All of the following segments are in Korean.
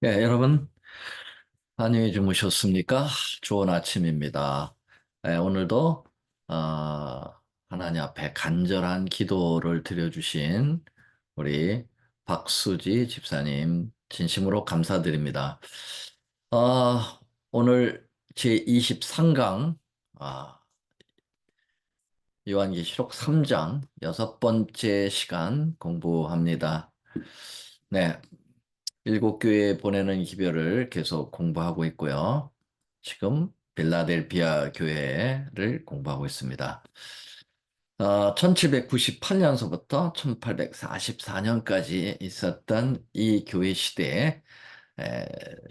여러분, 안녕히 주무셨습니까? 좋은 아침입니다. 오늘도, 하나님 앞에 간절한 기도를 드려주신 우리 박수지 집사님, 진심으로 감사드립니다. 오늘 제23강, 요한계시록 3장 여섯 번째 시간 공부합니다. 네, 일곱 교회에 보내는 기별을 계속 공부하고 있고요. 지금 빌라델피아 교회를 공부하고 있습니다. 1798년서부터 1844년까지 있었던 이 교회 시대에 에,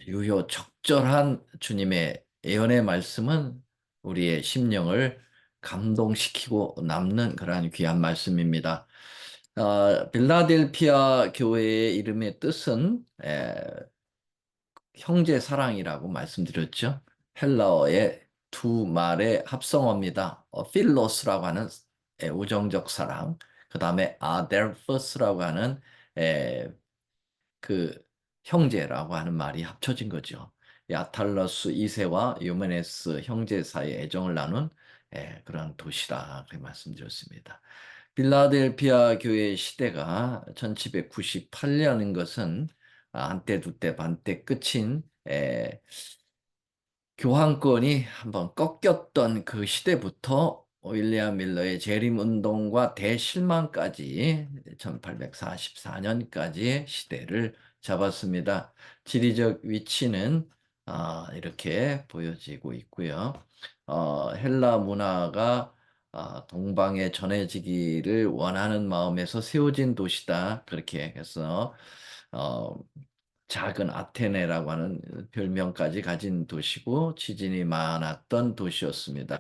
유효 적절한 주님의 예언의 말씀은 우리의 심령을 감동시키고 남는 그러한 귀한 말씀입니다. 빌라델피아 교회의 이름의 뜻은 형제 사랑이라고 말씀드렸죠. 헬라어의 두 말의 합성어입니다. 필로스라고 하는 우정적 사랑, 그 다음에 아델퍼스라고 하는 에, 그 형제라고 하는 말이 합쳐진 거죠. 이 아탈러스 2세와 유메네스 형제 사이의 애정을 나눈 그런 도시라 그렇게 말씀드렸습니다. 빌라델피아 교회 시대가 1798년인 것은 한때 두때 반때 끝인 교황권이 한번 꺾였던 그 시대부터 윌리엄 밀러의 재림운동과 대실망까지 1844년까지의 시대를 잡았습니다. 지리적 위치는 이렇게 보여지고 있고요. 헬라 문화가 동방에 전해지기를 원하는 마음에서 세워진 도시다. 그렇게 해서 어, 작은 아테네라고 하는 별명까지 가진 도시고 지진이 많았던 도시였습니다.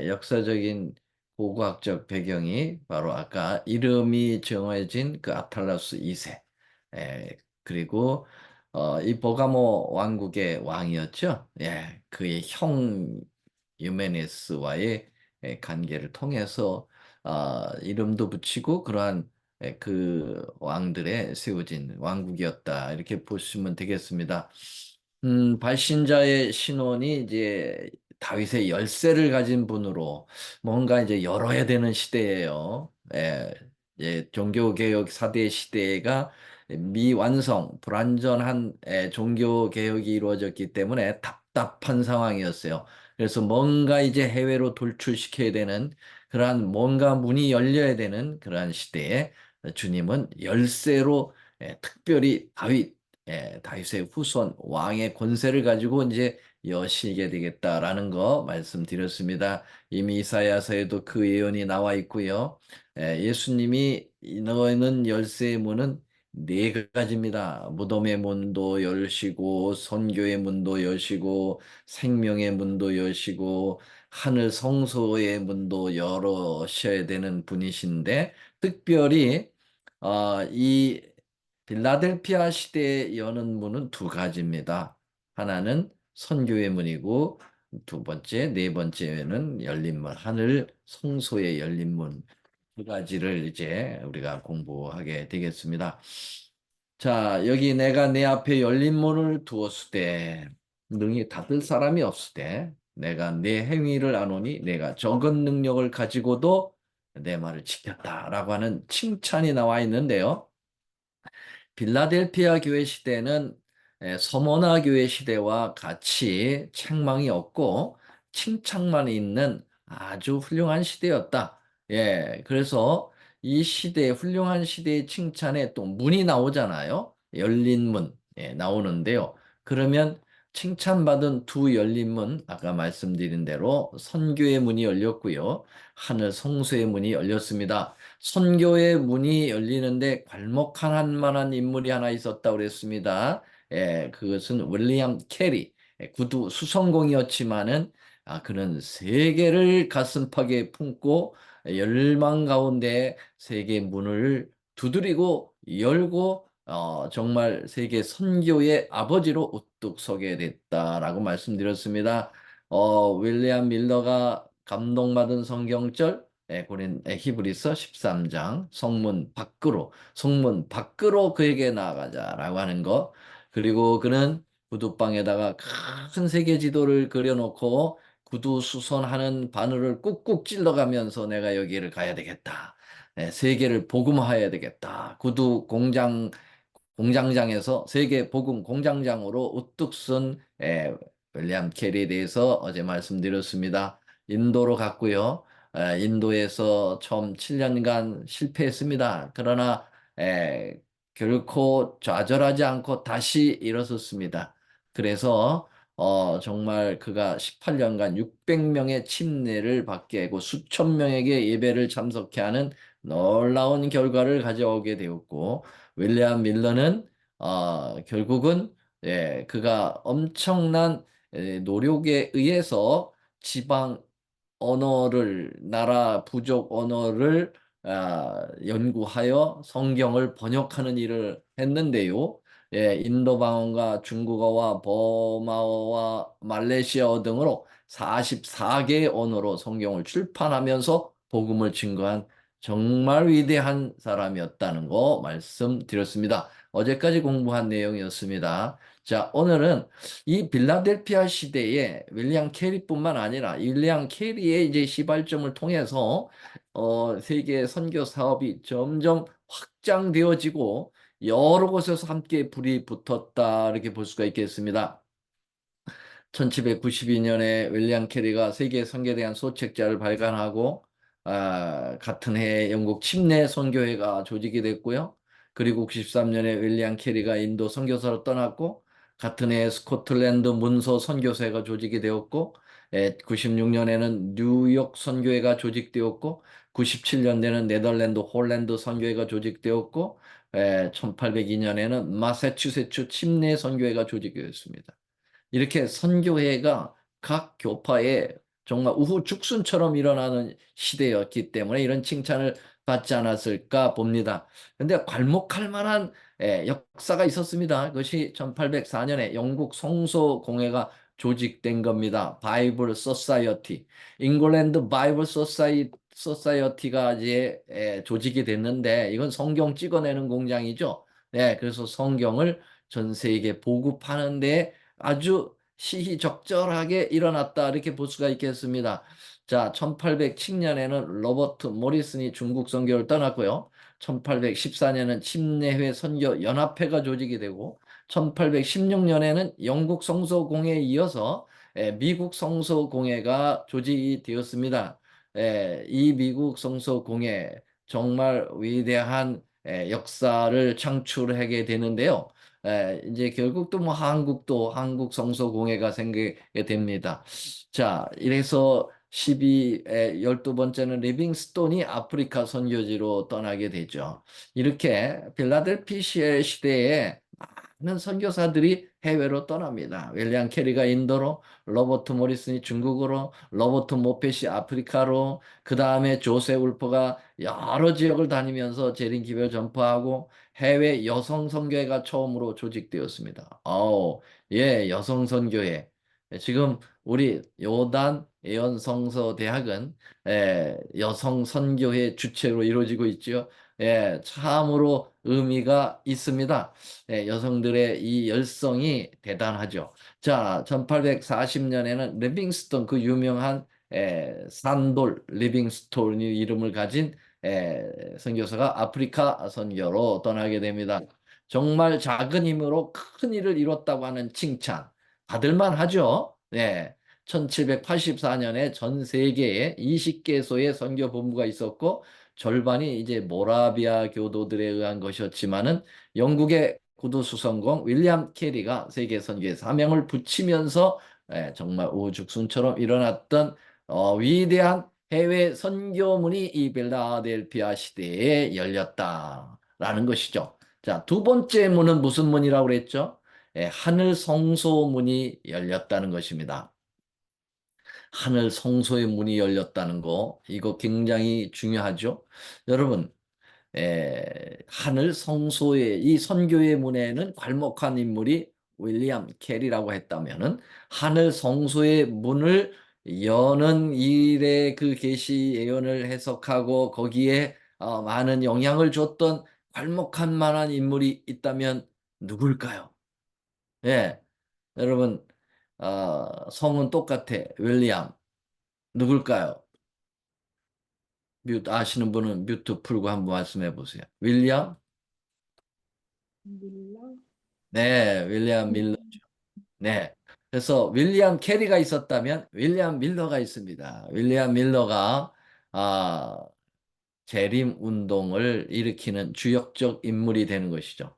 역사적인 고고학적 배경이 바로 아까 이름이 정해진 그 아탈라스 2세, 그리고 이 버가모 왕국의 왕이었죠. 그의 형 유메네스와의 관계를 통해서 이름도 붙이고 그러한 그 왕들의 세워진 왕국이었다. 이렇게 보시면 되겠습니다. 발신자의 신혼이 이제 다윗의 열쇠를 가진 분으로 뭔가 이제 열어야 되는 시대예요. 종교개혁 4대 시대가 미완성, 불완전한 종교개혁이 이루어졌기 때문에 답답한 상황이었어요. 그래서 뭔가 이제 해외로 돌출시켜야 되는 그러한 뭔가 문이 열려야 되는 그러한 시대에 주님은 열쇠로 특별히 다윗의 후손 왕의 권세를 가지고 이제 여시게 되겠다라는 거 말씀드렸습니다. 이미 이사야서에도 그 예언이 나와 있고요. 예수님이 너는 열쇠의 문은 네 가지입니다. 무덤의 문도 열시고 선교의 문도 여시고 생명의 문도 여시고 하늘 성소의 문도 열으셔야 되는 분이신데 특별히 이 빌라델피아 시대에 여는 문은 두 가지입니다. 하나는 선교의 문이고 두 번째, 네 번째는 열린 문, 하늘 성소의 열린 문. 두 가지를 이제 우리가 공부하게 되겠습니다. 자, 여기 내가 내 앞에 열린 문을 두었을 때 능히 닫을 사람이 없을 때 내가 내 행위를 아노니 내가 적은 능력을 가지고도 내 말을 지켰다라고 하는 칭찬이 나와 있는데요. 빌라델피아 교회 시대는 서머나 교회 시대와 같이 책망이 없고 칭찬만 있는 아주 훌륭한 시대였다. 그래서 이 시대, 훌륭한 시대의 칭찬에 또 문이 나오잖아요. 열린 문, 나오는데요. 그러면 칭찬받은 두 열린 문, 아까 말씀드린 대로 선교의 문이 열렸고요. 하늘 성소의 문이 열렸습니다. 선교의 문이 열리는데 괄목할 만한 인물이 하나 있었다고 그랬습니다. 그것은 윌리엄 캐리, 구두 수성공이었지만은 그는 세계를 가슴팍에 품고 열망 가운데 세계 문을 두드리고 열고 정말 세계 선교의 아버지로 우뚝 서게 됐다라고 말씀드렸습니다. 윌리엄 밀러가 감동받은 성경절 고린 히브리서 13장 성문 밖으로 그에게 나아가자라고 하는 거 그리고 그는 구두방에다가 큰 세계 지도를 그려놓고 구두 수선하는 바늘을 꾹꾹 찔러가면서 내가 여기를 가야 되겠다. 세계를 복음화해야 되겠다. 구두 공장장에서 세계 복음 공장장으로 우뚝 선 윌리엄 캐리에 대해서 어제 말씀드렸습니다. 인도로 갔고요. 인도에서 처음 7년간 실패했습니다. 그러나 에, 결코 좌절하지 않고 다시 일어섰습니다. 그래서 정말 그가 18년간 600명의 침례를 받게 하고 수천 명에게 예배를 참석케 하는 놀라운 결과를 가져오게 되었고, 윌리엄 밀러는 결국은 그가 엄청난 노력에 의해서 지방 언어를 나라 부족 언어를 연구하여 성경을 번역하는 일을 했는데요. 인도 방언과 중국어와 버마어와 말레이시아어 등으로 44개의 언어로 성경을 출판하면서 복음을 증거한 정말 위대한 사람이었다는 거 말씀드렸습니다. 어제까지 공부한 내용이었습니다. 자, 오늘은 이 빌라델피아 시대에 윌리엄 캐리뿐만 아니라 윌리엄 캐리의 이제 시발점을 통해서 세계 선교 사업이 점점 확장되어지고 여러 곳에서 함께 불이 붙었다 이렇게 볼 수가 있겠습니다. 1792년에 윌리엄 캐리가 세계 선교에 대한 소책자를 발간하고 같은 해에 영국 침례 선교회가 조직이 됐고요. 그리고 93년에 윌리엄 캐리가 인도 선교사로 떠났고 같은 해에 스코틀랜드 문서 선교사가 조직이 되었고 96년에는 뉴욕 선교회가 조직되었고 97년에는 네덜란드 홀랜드 선교회가 조직되었고 1802년에는 마사추세츠 침례 선교회가 조직되었습니다. 이렇게 선교회가 각 교파에 정말 우후죽순처럼 일어나는 시대였기 때문에 이런 칭찬을 받지 않았을까 봅니다. 그런데 괄목할 만한 역사가 있었습니다. 그것이 1804년에 영국 성소공회가 조직된 겁니다. 바이블 소사이어티, 잉글랜드 바이블 소사이어티가 이제 조직이 됐는데 이건 성경 찍어내는 공장이죠. 네, 그래서 성경을 전 세계에 보급하는 데 아주 시의적절하게 일어났다 이렇게 볼 수가 있겠습니다. 자, 1807년에는 로버트 모리슨이 중국 선교를 떠났고요. 1814년에는 침례회 선교 연합회가 조직이 되고 1816년에는 영국 성서공회에 이어서 미국 성서공회가 조직이 되었습니다. 이 미국 성서공회 정말 위대한 역사를 창출하게 되는데요. 이제 결국 또 뭐 한국도 한국 성서공회가 생기게 됩니다. 자, 이래서 12번째는 리빙스톤이 아프리카 선교지로 떠나게 되죠. 이렇게 필라델피시아 시대에 많은 선교사들이 해외로 떠납니다. 윌리엄 캐리가 인도로, 로버트 모리슨이 중국으로, 로버트 모펫이 아프리카로, 그 다음에 조세 울퍼가 여러 지역을 다니면서 재림 기별 전파하고 해외 여성 선교회가 처음으로 조직되었습니다. 여성 선교회. 지금 우리 요단 예언성서 대학은 여성 선교회 주체로 이루어지고 있죠. 참으로 의미가 있습니다. 여성들의 이 열성이 대단하죠. 자, 1840년에는 리빙스톤 그 유명한 산돌 리빙스톤이 이름을 가진 선교사가 아프리카 선교로 떠나게 됩니다. 정말 작은 힘으로 큰 일을 이뤘다고 하는 칭찬 받을만 하죠. 네. 1784년에 전 세계에 20개소의 선교 본부가 있었고 절반이 이제 모라비아 교도들에 의한 것이었지만은 영국의 구두 수성공 윌리엄 캐리가 세계 선교에 사명을 붙이면서 정말 우후죽순처럼 일어났던 위대한 해외 선교문이 이 빌라델피아 시대에 열렸다라는 것이죠. 자, 두 번째 문은 무슨 문이라고 그랬죠? 하늘 성소문이 열렸다는 것입니다. 하늘 성소의 문이 열렸다는 거, 이거 굉장히 중요하죠. 여러분, 하늘 성소의 이 선교의 문에는 괄목한 인물이 윌리엄 캐리라고 했다면은 하늘 성소의 문을 여는 일에 그 계시 예언을 해석하고 거기에 많은 영향을 줬던 괄목한 만한 인물이 있다면 누굴까요? 예, 여러분, 성은 똑같아. 윌리엄. 누굴까요? 아시는 분은 뮤트 풀고 한번 말씀해 보세요. 윌리엄? 밀러? 네, 윌리엄 밀러. 네. 그래서 윌리엄 캐리가 있었다면 윌리엄 밀러가 있습니다. 윌리엄 밀러가 아, 재림 운동을 일으키는 주역적 인물이 되는 것이죠.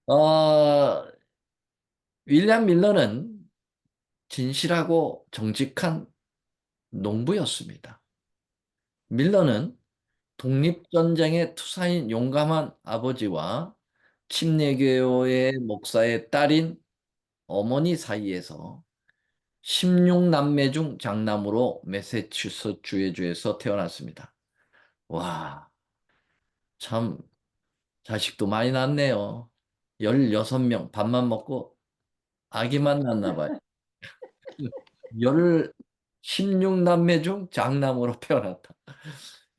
어, 윌리엄 밀러는 진실하고 정직한 농부였습니다. 밀러는 독립전쟁의 투사인 용감한 아버지와 침례교회 목사의 딸인 어머니 사이에서 16남매 중 장남으로 매사추세츠 주에서 태어났습니다. 와, 참 자식도 많이 낳네요. 16명 밥만 먹고 아기만 낳나 봐요. 열 16남매 중 장남으로 태어났다.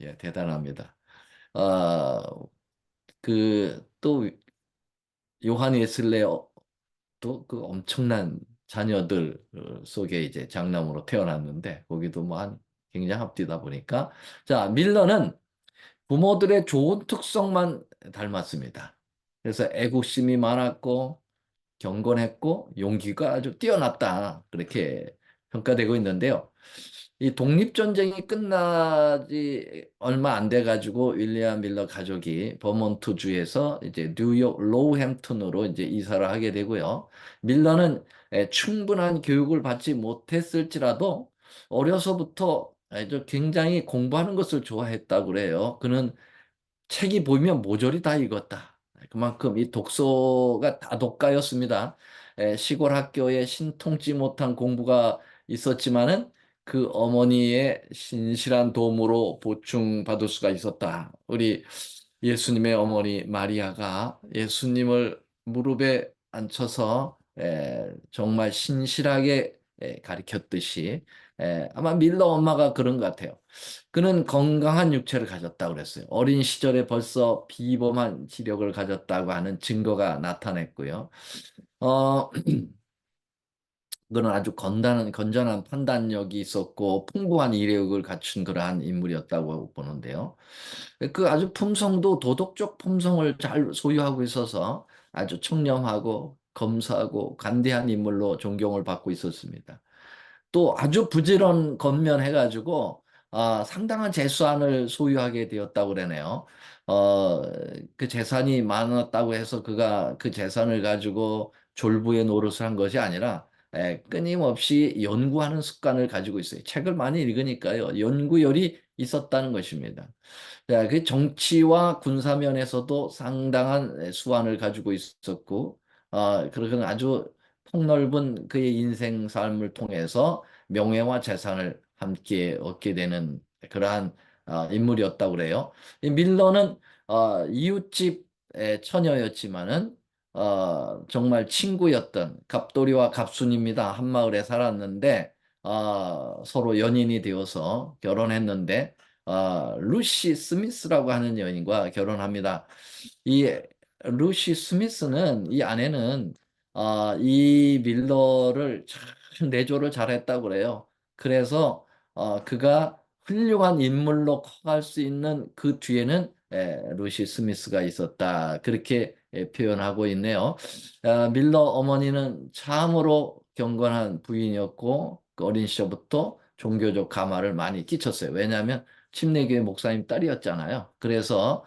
예, 대단합니다. 아, 또 요한 웨슬레도 그 엄청난 자녀들 속에 이제 장남으로 태어났는데 거기도 뭐 한 굉장히 합디다 보니까 자, 밀러는 부모들의 좋은 특성만 닮았습니다. 그래서 애국심이 많았고 경건했고 용기가 아주 뛰어났다. 그렇게 평가되고 있는데요. 이 독립전쟁이 끝나지 얼마 안 돼 가지고 윌리엄 밀러 가족이 버몬트 주에서 이제 뉴욕 로우햄튼으로 이제 이사를 하게 되고요. 밀러는 충분한 교육을 받지 못했을지라도 어려서부터 아주 굉장히 공부하는 것을 좋아했다고 그래요. 그는 책이 보이면 모조리 다 읽었다. 그만큼 이 독서가 다독가였습니다. 시골 학교에 신통치 못한 공부가 있었지만은 그 어머니의 신실한 도움으로 보충받을 수가 있었다. 우리 예수님의 어머니 마리아가 예수님을 무릎에 앉혀서 정말 신실하게 가르쳤듯이 아마 밀러 엄마가 그런 것 같아요. 그는 건강한 육체를 가졌다고 그랬어요. 어린 시절에 벌써 비범한 지력을 가졌다고 하는 증거가 나타냈고요. 어, 그는 아주 건전한 판단력이 있었고 풍부한 이력을 갖춘 그러한 인물이었다고 보는데요. 그 아주 품성도 도덕적 품성을 잘 소유하고 있어서 아주 청렴하고 검소하고 관대한 인물로 존경을 받고 있었습니다. 또 아주 부지런 건면해가지고 상당한 재산을 소유하게 되었다고 그러네요. 어, 그 재산이 많았다고 해서 그가 그 재산을 가지고 졸부의 노릇을 한 것이 아니라 끊임없이 연구하는 습관을 가지고 있어요. 책을 많이 읽으니까요. 연구열이 있었다는 것입니다. 자, 그 정치와 군사면에서도 상당한 수완을 가지고 있었고, 그러건 아주 폭넓은 그의 인생 삶을 통해서 명예와 재산을 함께 얻게 되는 그러한 인물이었다고 그래요. 이 밀러는 이웃집 처녀였지만은 정말 친구였던 갑돌이와 갑순입니다. 한 마을에 살았는데 서로 연인이 되어서 결혼했는데 루시 스미스라고 하는 여인과 결혼합니다. 이 루시 스미스는 이 아내는 이 밀러를 참 내조를 잘했다고 그래요. 그래서 그가 훌륭한 인물로 커갈 수 있는 그 뒤에는 루시 스미스가 있었다. 그렇게 표현하고 있네요. 밀러 어머니는 참으로 경건한 부인이었고 그 어린 시절부터 종교적 감화를 많이 끼쳤어요. 왜냐하면 침례교회 목사님 딸이었잖아요. 그래서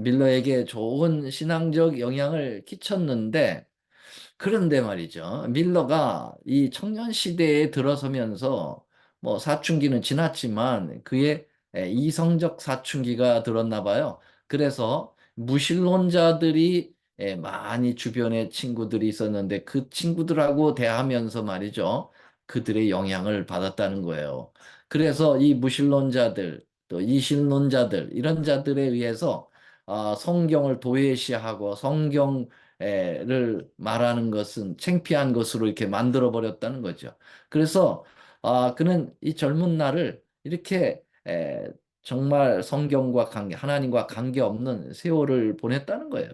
밀러에게 좋은 신앙적 영향을 끼쳤는데 그런데 말이죠. 밀러가 이 청년 시대에 들어서면서 뭐 사춘기는 지났지만 그의 이성적 사춘기가 들었나 봐요. 그래서 무신론자들이 많이 주변에 친구들이 있었는데 그 친구들하고 대하면서 말이죠. 그들의 영향을 받았다는 거예요. 그래서 이 무신론자들 또 이신론자들 이런 자들에 의해서 성경을 도외시하고 성경을 말하는 것은 창피한 것으로 이렇게 만들어 버렸다는 거죠. 그래서 그는 이 젊은 날을 이렇게 정말 성경과 관계, 하나님과 관계 없는 세월을 보냈다는 거예요.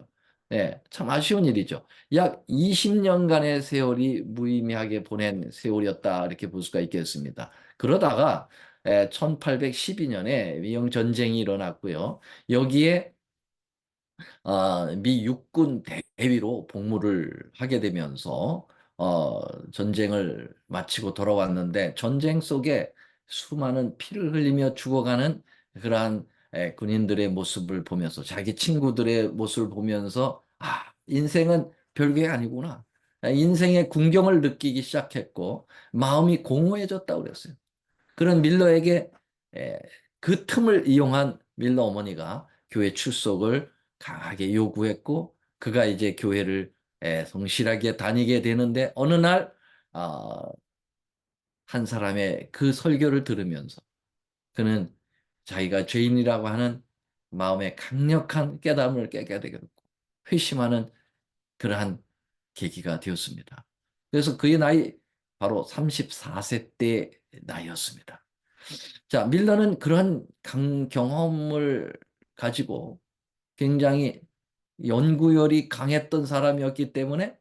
예, 참 아쉬운 일이죠. 약 20년간의 세월이 무의미하게 보낸 세월이었다. 이렇게 볼 수가 있겠습니다. 그러다가 1812년에 위영 전쟁이 일어났고요. 여기에 미 육군 대위로 복무를 하게 되면서 전쟁을 마치고 돌아왔는데 전쟁 속에 수많은 피를 흘리며 죽어가는 그러한 군인들의 모습을 보면서 자기 친구들의 모습을 보면서 인생은 별게 아니구나. 인생의 궁경을 느끼기 시작했고 마음이 공허해졌다고 그랬어요. 그런 밀러에게 에, 그 틈을 이용한 밀러 어머니가 교회 출석을 강하게 요구했고 그가 이제 교회를 성실하게 다니게 되는데 어느 날 아, 한 사람의 그 설교를 들으면서 그는 자기가 죄인이라고 하는 마음의 강력한 깨달음을 깨게 되고 회심하는 그러한 계기가 되었습니다. 그래서 그의 나이 바로 34세 때 나이였습니다. 자, 밀러는 그러한 경험을 가지고 굉장히 연구열이 강했던 사람이었기 때문에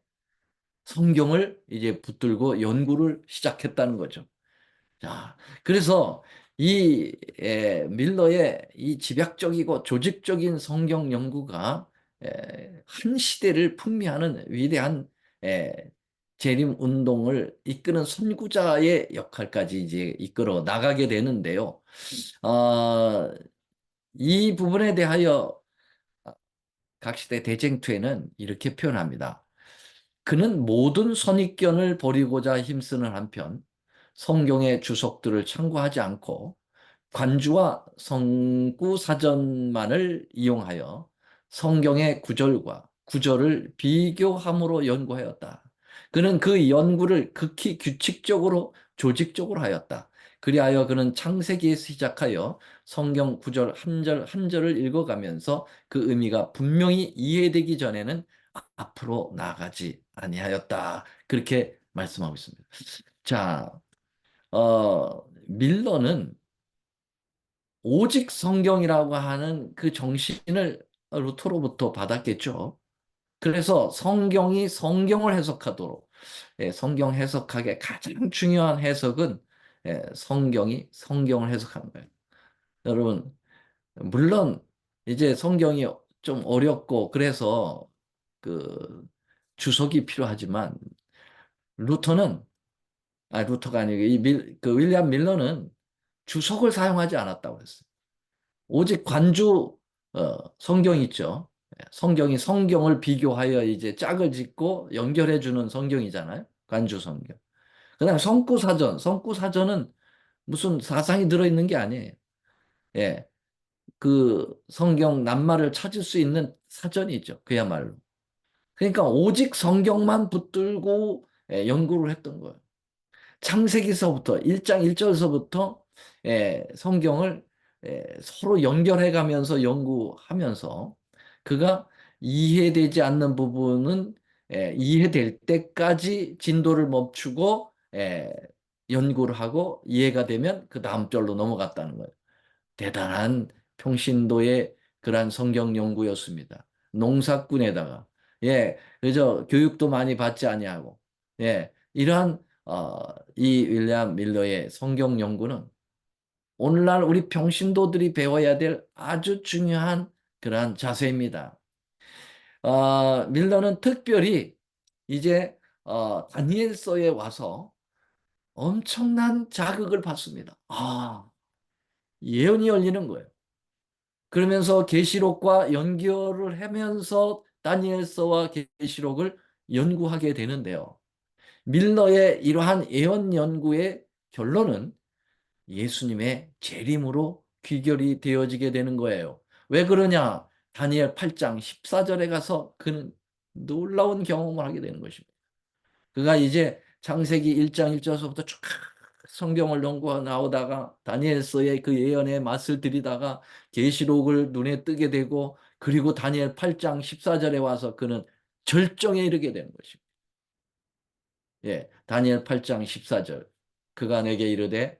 성경을 이제 붙들고 연구를 시작했다는 거죠. 자, 그래서 이 밀러의 이 집약적이고 조직적인 성경 연구가 한 시대를 풍미하는 위대한 에, 재림 운동을 이끄는 선구자의 역할까지 이제 이끌어 나가게 되는데요. 어, 이 부분에 대하여 각시대 대쟁투에는 이렇게 표현합니다. 그는 모든 선입견을 버리고자 힘쓰는 한편 성경의 주석들을 참고하지 않고 관주와 성구 사전만을 이용하여 성경의 구절과 구절을 비교함으로 연구하였다. 그는 그 연구를 극히 규칙적으로 조직적으로 하였다. 그리하여 그는 창세기에서 시작하여 성경 구절 한 절 한 절을 읽어가면서 그 의미가 분명히 이해되기 전에는 앞으로 나아가지 아니하였다. 그렇게 말씀하고 있습니다. 자, 밀러는 오직 성경이라고 하는 그 정신을 루터로부터 받았겠죠. 그래서 성경이 성경을 해석하도록 성경 해석학의 가장 중요한 해석은 성경이 성경을 해석하는 거예요. 여러분, 물론 이제 성경이 좀 어렵고 그래서 그 주석이 필요하지만 루터는 루터가 아니고 그 윌리엄 밀러는 주석을 사용하지 않았다고 그랬어요. 오직 관주 성경 있죠. 성경이 성경을 비교하여 이제 짝을 짓고 연결해 주는 성경이잖아요. 관주 성경. 그다음 성구사전. 성구사전은 무슨 사상이 들어 있는 게 아니에요. 예. 그 성경 낱말을 찾을 수 있는 사전이죠. 그야말로. 그러니까 오직 성경만 붙들고 연구를 했던 거예요. 창세기서부터 1장 1절서부터 성경을 서로 연결해 가면서 연구하면서 그가 이해되지 않는 부분은 이해될 때까지 진도를 멈추고 연구를 하고 이해가 되면 그 다음 절로 넘어갔다는 거예요. 대단한 평신도의 그러한 성경 연구였습니다. 농사꾼에다가 그저 교육도 많이 받지 아니하고 이러한 이 윌리엄 밀러의 성경 연구는 오늘날 우리 평신도들이 배워야 될 아주 중요한 그러한 자세입니다. 밀러는 특별히 이제 다니엘서에 와서 엄청난 자극을 받습니다. 예언이 열리는 거예요. 그러면서 계시록과 연결을 하면서 다니엘서와 계시록을 연구하게 되는데요. 밀러의 이러한 예언 연구의 결론은 예수님의 재림으로 귀결이 되어지게 되는 거예요. 왜 그러냐? 다니엘 8장 14절에 가서 그는 놀라운 경험을 하게 되는 것입니다. 그가 이제 창세기 1장 1절서부터 쭉 성경을 연구하고 나오다가 다니엘서의 그 예언의 맛을 들이다가 계시록을 눈에 뜨게 되고 그리고 다니엘 8장 14절에 와서 그는 절정에 이르게 되는 것입니다. 다니엘 8장 14절. 그가 내게 이르되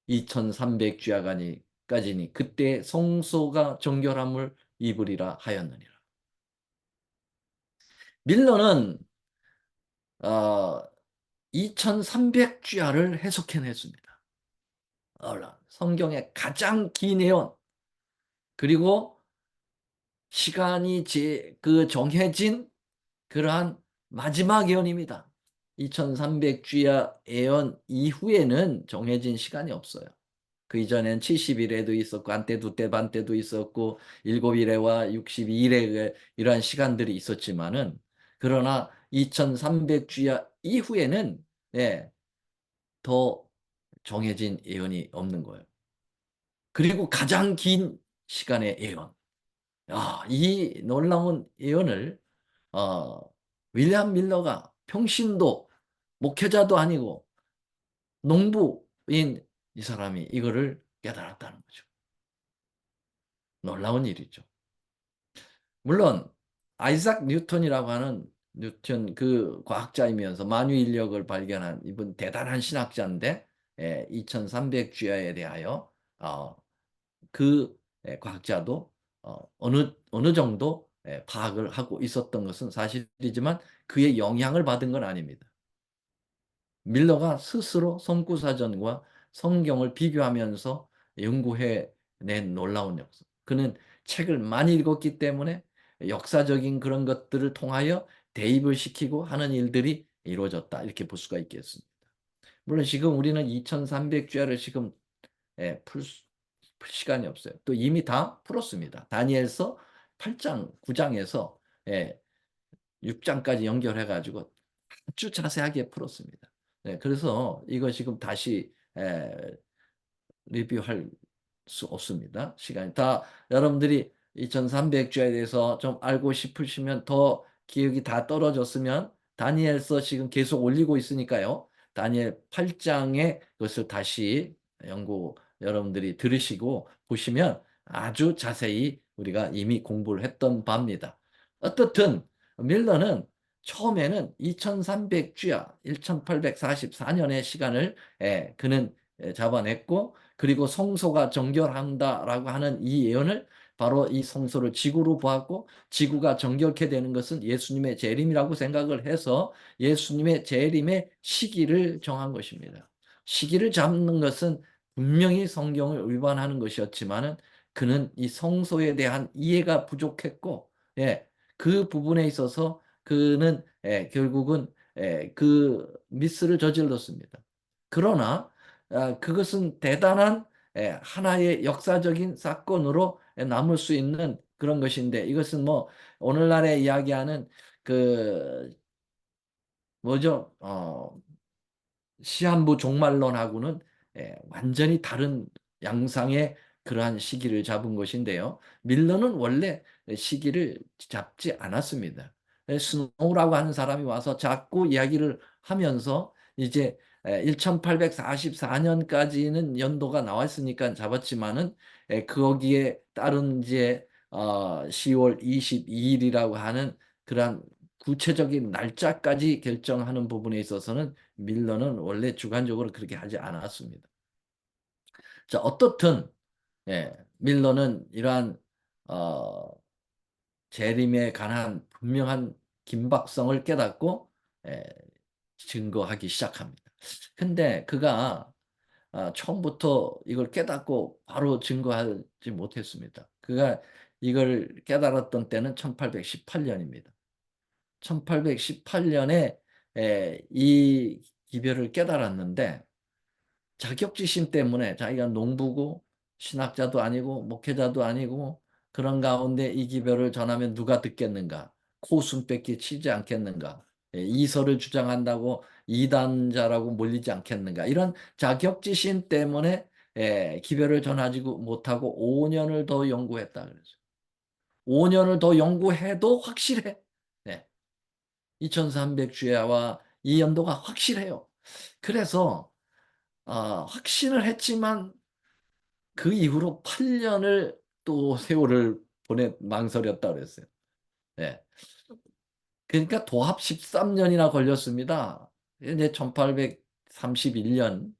2300주야까지니 그때 성소가 정결함을 입으리라 하였느니라. 밀러는 2300주야를 해석해냈습니다. 성경의 가장 긴 예언, 그리고 시간이 정해진 그러한 마지막 예언입니다. 2300주야 예언 이후에는 정해진 시간이 없어요. 그 이전엔 70일에도 있었고, 한때, 두때, 반때도 있었고, 7일에와 62일에 이러한 시간들이 있었지만은, 그러나 2300주야 이후에는, 예, 더 정해진 예언이 없는 거예요. 그리고 가장 긴 시간의 예언. 이 놀라운 예언을, 어, 윌리엄 밀러가 평신도 목회자도 아니고, 농부인 이 사람이 이거를 깨달았다는 거죠. 놀라운 일이죠. 물론 아이작 뉴턴이라고 하는 뉴턴 그 과학자이면서 만유인력을 발견한 이분 대단한 신학자인데 2300주야에 대하여 그 과학자도 어느 정도 파악을 하고 있었던 것은 사실이지만 그의 영향을 받은 건 아닙니다. 밀러가 스스로 성구사전과 성경을 비교하면서 연구해 낸 놀라운 역사. 그는 책을 많이 읽었기 때문에 역사적인 그런 것들을 통하여 대입을 시키고 하는 일들이 이루어졌다. 이렇게 볼 수가 있겠습니다. 물론 지금 우리는 2300주야를 지금 풀 시간이 없어요. 또 이미 다 풀었습니다. 다니엘서 8장, 9장에서 6장까지 연결해가지고 아주 자세하게 풀었습니다. 네, 그래서 이거 지금 다시 리뷰할 수 없습니다. 시간이 다 여러분들이 2300주에 대해서 좀 알고 싶으시면 더 기억이 다 떨어졌으면 다니엘서 지금 계속 올리고 있으니까요. 다니엘 8장의 것을 다시 연구 여러분들이 들으시고 보시면 아주 자세히 우리가 이미 공부를 했던 바입니다. 어떻든 밀러는 처음에는 2300주야 1844년의 시간을 그는 잡아냈고 그리고 성소가 정결한다라고 하는 이 예언을 바로 이 성소를 지구로 보았고 지구가 정결케 되는 것은 예수님의 재림이라고 생각을 해서 예수님의 재림의 시기를 정한 것입니다. 시기를 잡는 것은 분명히 성경을 위반하는 것이었지만은 그는 이 성소에 대한 이해가 부족했고 그 부분에 있어서 그는 결국은 그 미스를 저질렀습니다. 그러나 그것은 대단한 하나의 역사적인 사건으로 남을 수 있는 그런 것인데 이것은 뭐 오늘날에 이야기하는 그 뭐죠? 시한부 종말론하고는 완전히 다른 양상의 그러한 시기를 잡은 것인데요. 밀러는 원래 시기를 잡지 않았습니다. 스노우라고 하는 사람이 와서 자꾸 이야기를 하면서 이제 1844년까지는 연도가 나와 있으니까 잡았지만은 거기에 따른 이제 10월 22일이라고 하는 그러한 구체적인 날짜까지 결정하는 부분에 있어서는 밀러는 원래 주관적으로 그렇게 하지 않았습니다. 자, 어떻든 밀러는 이러한 어, 재림에 관한 분명한 긴박성을 깨닫고 예, 증거하기 시작합니다. 근데 그가 처음부터 이걸 깨닫고 바로 증거하지 못했습니다. 그가 이걸 깨달았던 때는 1818년입니다. 1818년에 이 기별을 깨달았는데 자격지심 때문에 자기가 농부고 신학자도 아니고 목회자도 아니고 그런 가운데 이 기별을 전하면 누가 듣겠는가? 코웃음밖에 치지 않겠는가? 이설을 주장한다고 이단자라고 몰리지 않겠는가? 이런 자격지심 때문에 기별을 전하지 못하고 5년을 더 연구했다 그러죠. 5년을 더 연구해도 확실해. 네. 2300주야와 이 연도가 확실해요. 그래서 확신을 했지만 그 이후로 8년을 또 세월을 망설였다 그랬어요. 예. 그러니까 도합 13년이나 걸렸습니다. 이제 1831년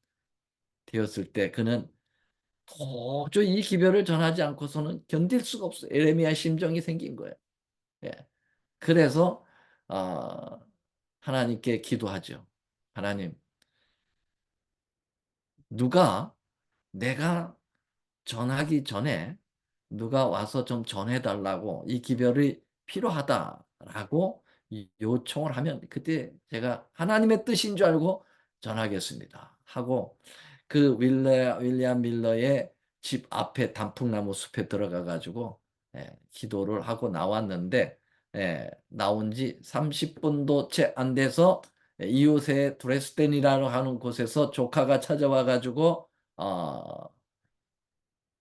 되었을 때 그는 도저히 이 기별을 전하지 않고서는 견딜 수가 없어요. 에레미야 심정이 생긴 거예요. 예. 그래서 어, 하나님께 기도하죠. 하나님, 누가 내가 전하기 전에 누가 와서 좀 전해달라고 이 기별이 필요하다라고 요청을 하면 그때 제가 하나님의 뜻인 줄 알고 전하겠습니다. 하고 그 윌리엄 밀러의 집 앞에 단풍나무 숲에 들어가 가지고 기도를 하고 나왔는데 나온 지 30분도 채 안 돼서 이웃의 드레스덴이라고 하는 곳에서 조카가 찾아와 가지고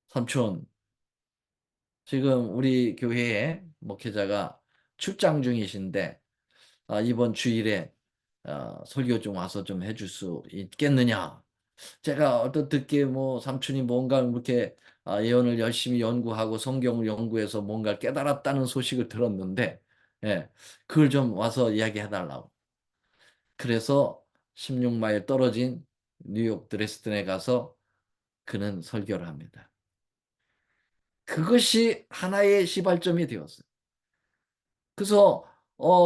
삼촌 지금 우리 교회에 목회자가 출장 중이신데 이번 주일에 설교 좀 와서 좀 해줄 수 있겠느냐? 제가 어떻게 뭐 삼촌이 뭔가 이렇게 예언을 열심히 연구하고 성경을 연구해서 뭔가 깨달았다는 소식을 들었는데 예, 그걸 좀 와서 이야기해 달라고. 그래서 16마일 떨어진 뉴욕 드레스덴에 가서 그는 설교를 합니다. 그것이 하나의 시발점이 되었어요. 그래서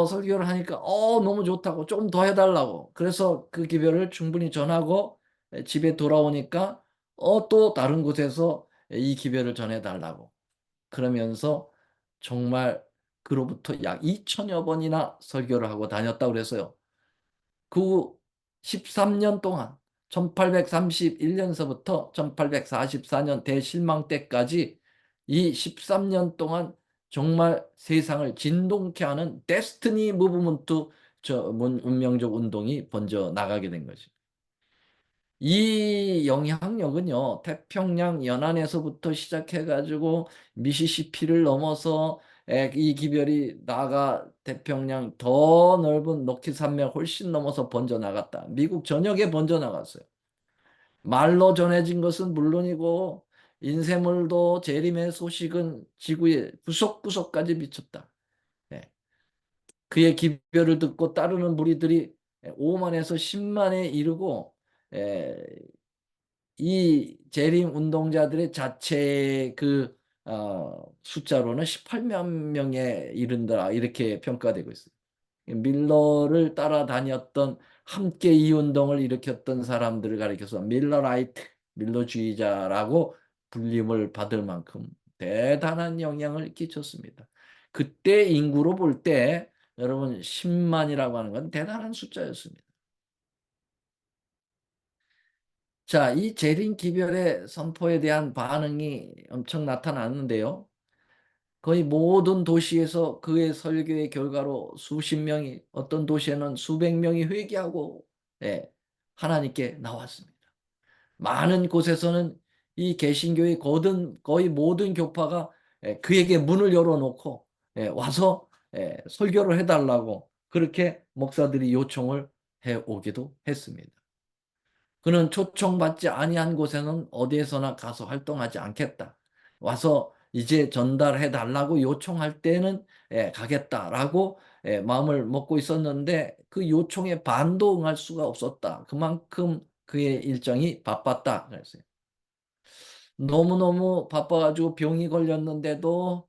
설교를 하니까 너무 좋다고 좀 더 해달라고. 그래서 그 기별을 충분히 전하고 집에 돌아오니까 또 다른 곳에서 이 기별을 전해달라고. 그러면서 정말 그로부터 약 2천여 번이나 설교를 하고 다녔다고 그랬어요. 그 13년 동안 1831년서부터 1844년 대실망 때까지 이 13년 동안 정말 세상을 진동케 하는 데스티니 무브먼트 운명적 운동이 번져 나가게 된 거죠. 이 영향력은요, 태평양 연안에서부터 시작해가지고 미시시피를 넘어서 이 기별이 나가 태평양 더 넓은 노키 산맥 훨씬 넘어서 번져 나갔다. 미국 전역에 번져 나갔어요. 말로 전해진 것은 물론이고 인쇄물도 재림의 소식은 지구의 구석구석까지 미쳤다. 예. 그의 기별을 듣고 따르는 무리들이 5만에서 10만에 이르고 이 재림 운동자들의 자체 숫자로는 18만 명에 이른다 이렇게 평가되고 있어요. 밀러를 따라다녔던 함께 이 운동을 일으켰던 사람들을 가리켜서 밀러라이트, 밀러주의자라고 불림을 받을 만큼 대단한 영향을 끼쳤습니다. 그때 인구로 볼 때 여러분 10만이라고 하는 건 대단한 숫자였습니다. 자, 이 재림 기별의 선포에 대한 반응이 엄청 나타났는데요. 거의 모든 도시에서 그의 설교의 결과로 수십 명이, 어떤 도시에는 수백 명이 회개하고 예, 하나님께 나왔습니다. 많은 곳에서는 이 개신교의 거의 모든 교파가 그에게 문을 열어놓고 와서 설교를 해달라고 그렇게 목사들이 요청을 해오기도 했습니다. 그는 초청받지 아니한 곳에는 어디에서나 가서 활동하지 않겠다. 와서 이제 전달해 달라고 요청할 때는 가겠다라고 마음을 먹고 있었는데 그 요청에 반도 응할 수가 없었다. 그만큼 그의 일정이 바빴다. 그랬어요. 너무너무 바빠가지고 병이 걸렸는데도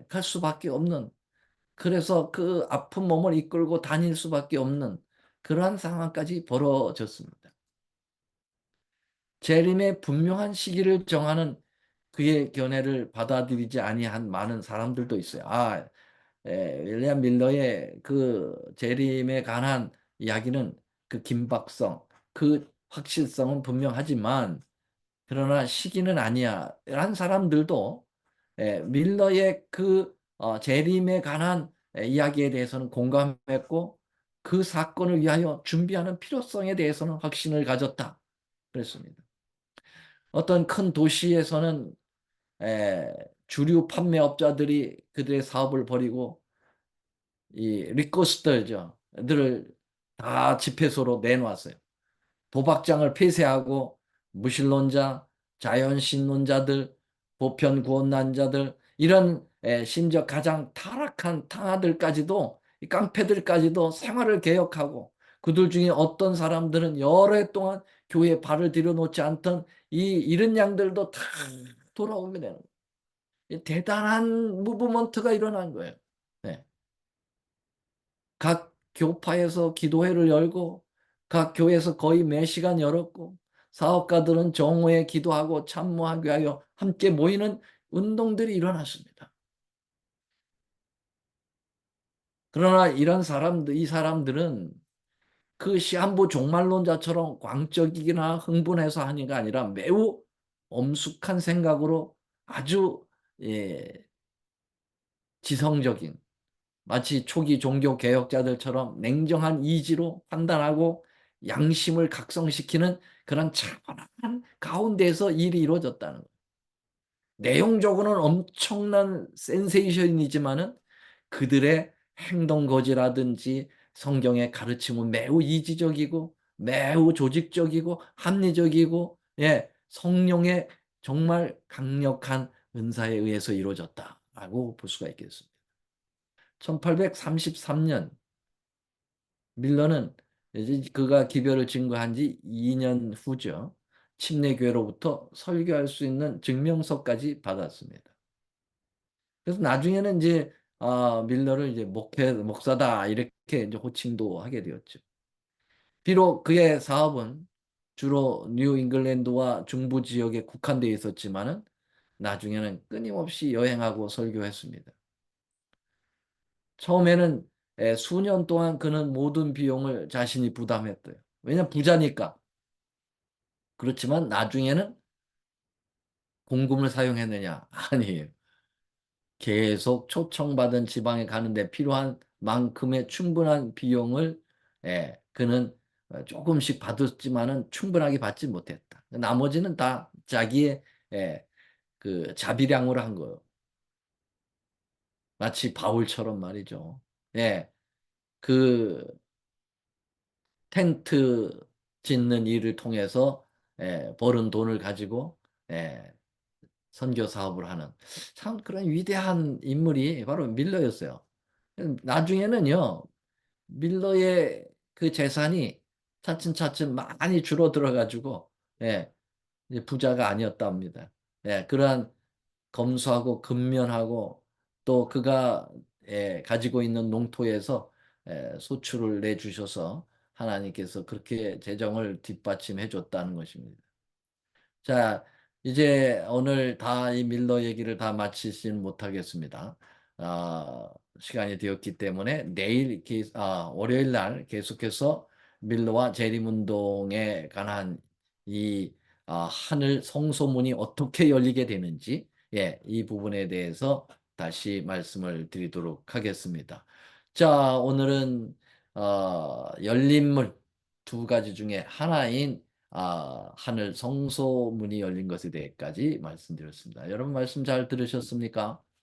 갈 수밖에 없는 그래서 그 아픈 몸을 이끌고 다닐 수밖에 없는 그러한 상황까지 벌어졌습니다. 재림의 분명한 시기를 정하는 그의 견해를 받아들이지 아니한 많은 사람들도 있어요. 윌리엄 밀러의 그 재림에 관한 이야기는 그 긴박성, 그 확실성은 분명하지만 그러나 시기는 아니야. 라는 사람들도 밀러의 그 재림에 관한 이야기에 대해서는 공감했고 그 사건을 위하여 준비하는 필요성에 대해서는 확신을 가졌다. 그랬습니다. 어떤 큰 도시에서는 에, 주류 판매업자들이 그들의 사업을 벌이고 이 리코스터죠. 들을 다 집회소로 내놓았어요. 도박장을 폐쇄하고 무신론자, 자연신론자들, 보편구원난자들 이런 심지어 가장 타락한 탕아들까지도 이 깡패들까지도 생활을 개혁하고 그들 중에 어떤 사람들은 여러 해 동안 교회에 발을 들여놓지 않던 이 이른 양들도 다 돌아오게 되는 거예요. 대단한 무브먼트가 일어난 거예요. 네. 각 교파에서 기도회를 열고 각 교회에서 거의 매 시간 열었고 사업가들은 정오에 기도하고 참모하기 위하여 함께 모이는 운동들이 일어났습니다. 그러나 이런 사람들, 이 사람들은 그 시한부 종말론자처럼 광적이거나 흥분해서 하는 게 아니라 매우 엄숙한 생각으로 아주 예, 지성적인 마치 초기 종교 개혁자들처럼 냉정한 이지로 판단하고 양심을 각성시키는 그런 차분한 가운데서 일이 이루어졌다는 거예요. 내용적으로는 엄청난 센세이션이지만은 그들의 행동 거지라든지 성경의 가르침은 매우 이지적이고 매우 조직적이고 합리적이고 성령의 정말 강력한 은사에 의해서 이루어졌다라고 볼 수가 있겠습니다. 1833년 밀러는 이제 그가 기별을 증거한 지 2년 후죠. 침례교회로부터 설교할 수 있는 증명서까지 받았습니다. 그래서 나중에는 이제 밀러를 이제 목사다 이렇게 이제 호칭도 하게 되었죠. 비록 그의 사업은 주로 뉴 잉글랜드와 중부 지역에 국한되어 있었지만은 나중에는 끊임없이 여행하고 설교했습니다. 처음에는 수년 동안 그는 모든 비용을 자신이 부담했대요. 왜냐면 부자니까. 그렇지만 나중에는 공금을 사용했느냐? 아니에요. 계속 초청받은 지방에 가는데 필요한 만큼의 충분한 비용을 그는 조금씩 받았지만은 충분하게 받지 못했다. 나머지는 다 자기의 그 자비량으로 한 거예요. 마치 바울처럼 말이죠. 예, 그 텐트 짓는 일을 통해서 벌은 돈을 가지고 예, 선교 사업을 하는 참 그런 위대한 인물이 바로 밀러였어요. 나중에는요, 밀러의 그 재산이 차츰차츰 많이 줄어들어가지고, 예, 이제 부자가 아니었답니다. 그러한 검소하고 근면하고 또 그가 가지고 있는 농토에서 소출을 내주셔서 하나님께서 그렇게 재정을 뒷받침해 줬다는 것입니다. 자, 이제 오늘 다 이 밀러 얘기를 다 마치지는 못하겠습니다. 아, 시간이 되었기 때문에 내일, 월요일 날 계속해서 밀러와 재림운동에 관한 이 하늘 성소문이 어떻게 열리게 되는지, 이 부분에 대해서 다시 말씀을 드리도록 하겠습니다. 자, 오늘은 열린문 두 가지 중에 하나인 하늘 성소문이 열린 것에 대해까지 말씀드렸습니다. 여러분 말씀 잘 들으셨습니까?